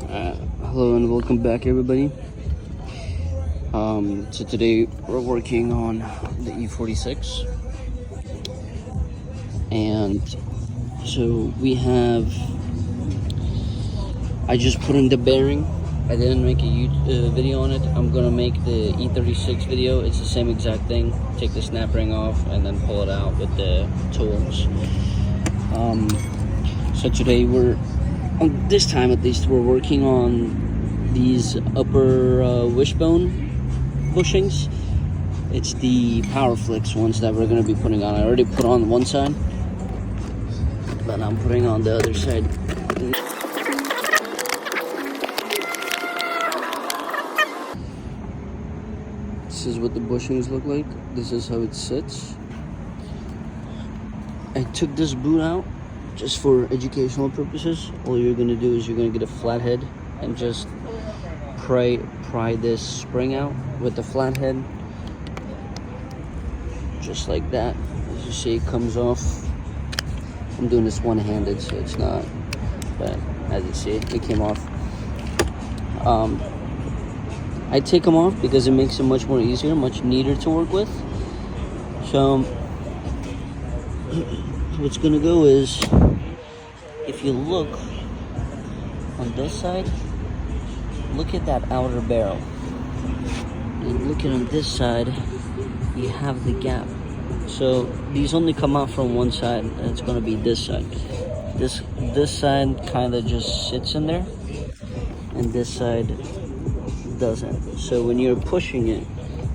Hello and welcome back, everybody. So today we're working on the E46, and so I just put in the bearing. I didn't make a video on it. I'm gonna make the E36 video. It's the same exact thing. Take the snap ring off and then pull it out with the tools. So today this time at least, we're working on these upper wishbone bushings. It's the Powerflex ones that we're going to be putting on. I already put on one side, but I'm putting on the other side. This is what the bushings look like. This is how it sits. I took this boot out just for educational purposes. All you're going to do is you're going to get a flathead and just pry this spring out with the flathead, just like that. As you see, it comes off. I'm doing this one-handed, so it's not, but as you see, it came off. I take them off because it makes it much more easier, much neater to work with. So what's gonna go is, if you look on this side, look at that outer barrel, and look at on this side, you have the gap. So these only come out from one side, and it's going to be this side. This side kind of just sits in there, and this side doesn't. So when you're pushing it,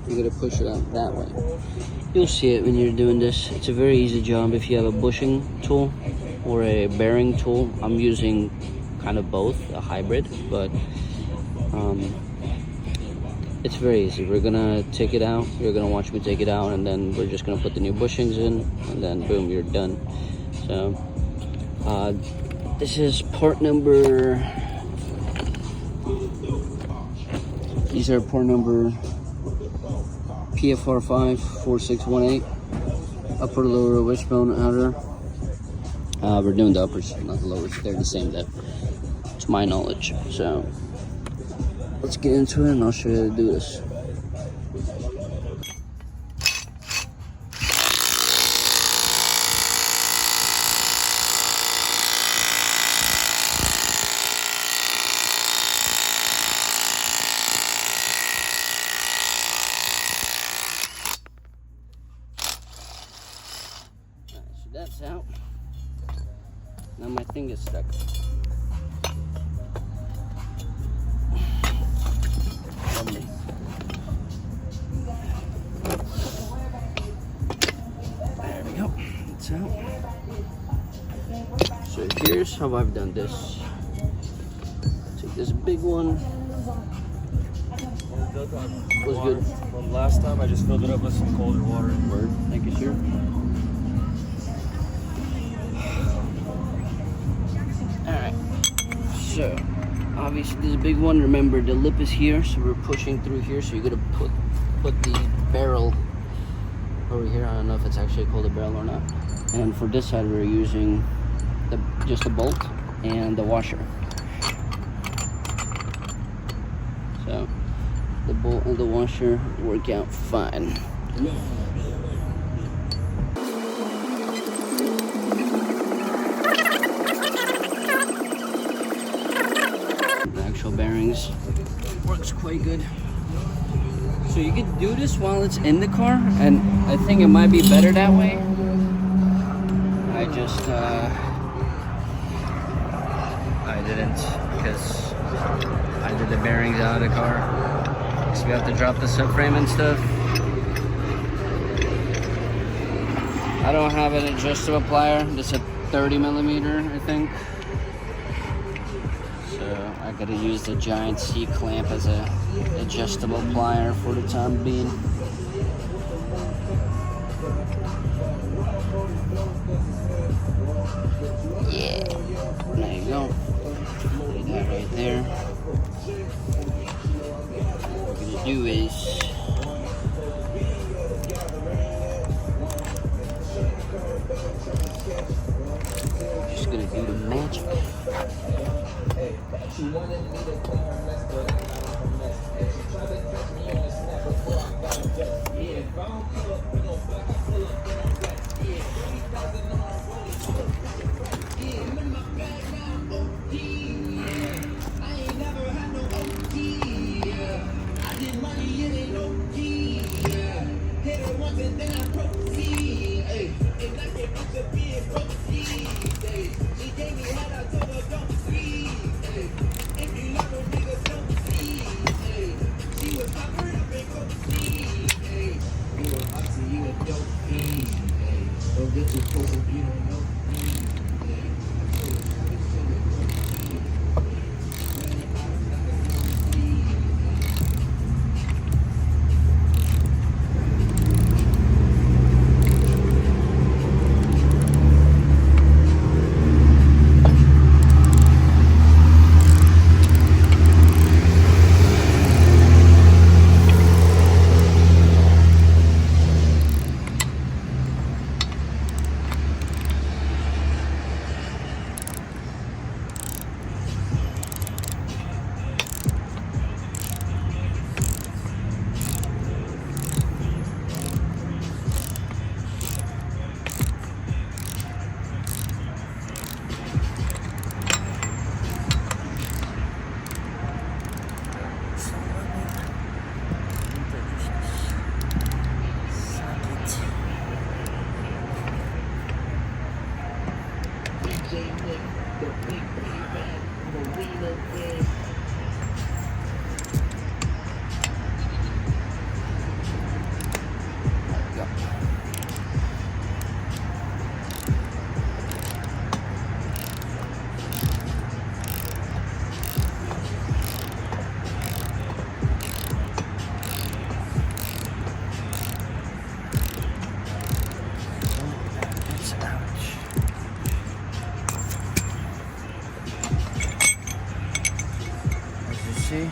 you're going to push it out that way. You'll see it when you're doing this. It's a very easy job if you have a bushing tool or a bearing tool. I'm using kind of both, a hybrid, but it's very easy. We're gonna take it out. You're gonna watch me take it out, and then we're just gonna put the new bushings in, and then boom, you're done. So this is part number. These are part number PFR5-4618. Upper, lower, wishbone, outer. We're doing the uppers, not the lowers. They're the same though, to my knowledge. So let's get into it, and I'll show you how to do this. Alright, so that's out. Now my thing is stuck. There we go. It's out. So here's how I've done this. Take this big one. Was good. From last time, I just filled it up with some colder water. Word. Thank you, sir. Alright. So obviously this big one, remember the lip is here, so we're pushing through here, so you're gonna put the barrel over here. I don't know if it's actually called a barrel or not. And for this side we're using just a bolt and the washer. So the bolt and the washer work out fine. The actual bearings works quite good. So you could do this while it's in the car, and I think it might be better that way. I just I didn't, because I did the bearings out of the car, because we have to drop the subframe and stuff. I don't have an adjustable plier. This is a 30mm, I think. So I gotta use the giant C-clamp as a adjustable plier for the time being. Yeah, there you go. Put that right there. What we're gonna do is just gonna do the magic. She wanted me to call her mess, but I got her mess. And she tried to catch me on the snap before I got her dressed. Yeah, if I don't pull up, we gon' black, I pull up, then I'm black. Yeah, 30,000 on a rollie, pull up, yeah, I'm in my bag now, OP, yeah. I ain't never had no OT, yeah. I did money, it ain't no key, yeah. Hit it once and then I proceed, ayy. And I came up to be a proceed, ayy. She gave me head, I told her don't sleep, ayy. If you love a nigga, don't see, ayy. She was covered up and go see, ayy. You a oxy, you a dope fiend, ayy. Don't get too close if you don't know me, ayy. I told her, I was so see.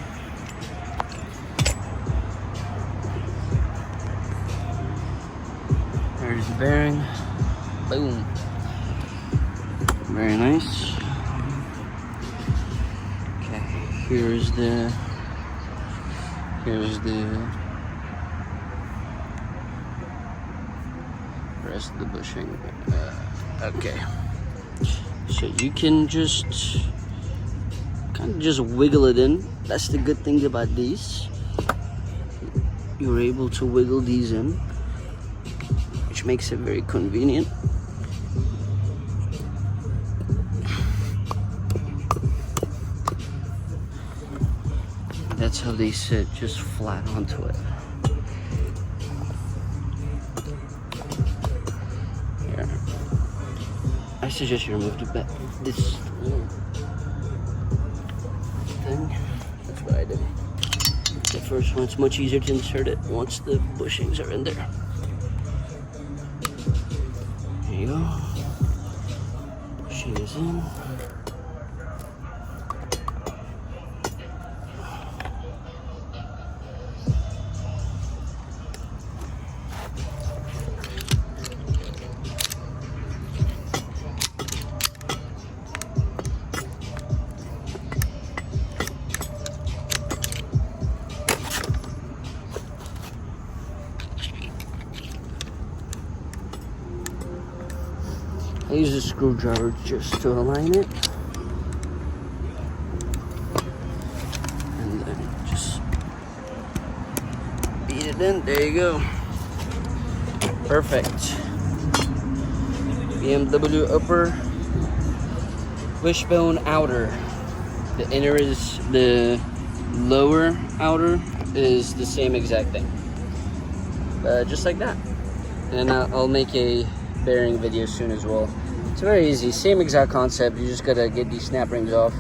There's the bearing. Boom. Very nice. Okay, here's the rest of the bushing. Okay, so you can just kind of just wiggle it in. That's the good thing about these. You're able to wiggle these in, which makes it very convenient. That's how they sit, just flat onto it. Here. I suggest you remove this little thing. That's what I did. The first one, it's much easier to insert it once the bushings are in there. There you go. Bushing is in. I use a screwdriver just to align it. And then just beat it in. There you go. Perfect. BMW upper, Wishbone outer. The inner is the lower outer is the same exact thing. Just like that. And I'll make a bearing video soon as well. It's very easy, same exact concept. You just gotta get these snap rings off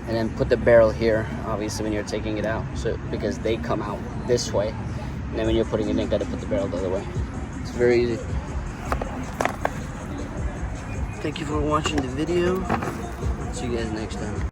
and then put the barrel here, obviously when you're taking it out, so because they come out this way, and then when you're putting it in, you gotta put the barrel the other way. It's very easy. Thank you for watching the video. See you guys next time.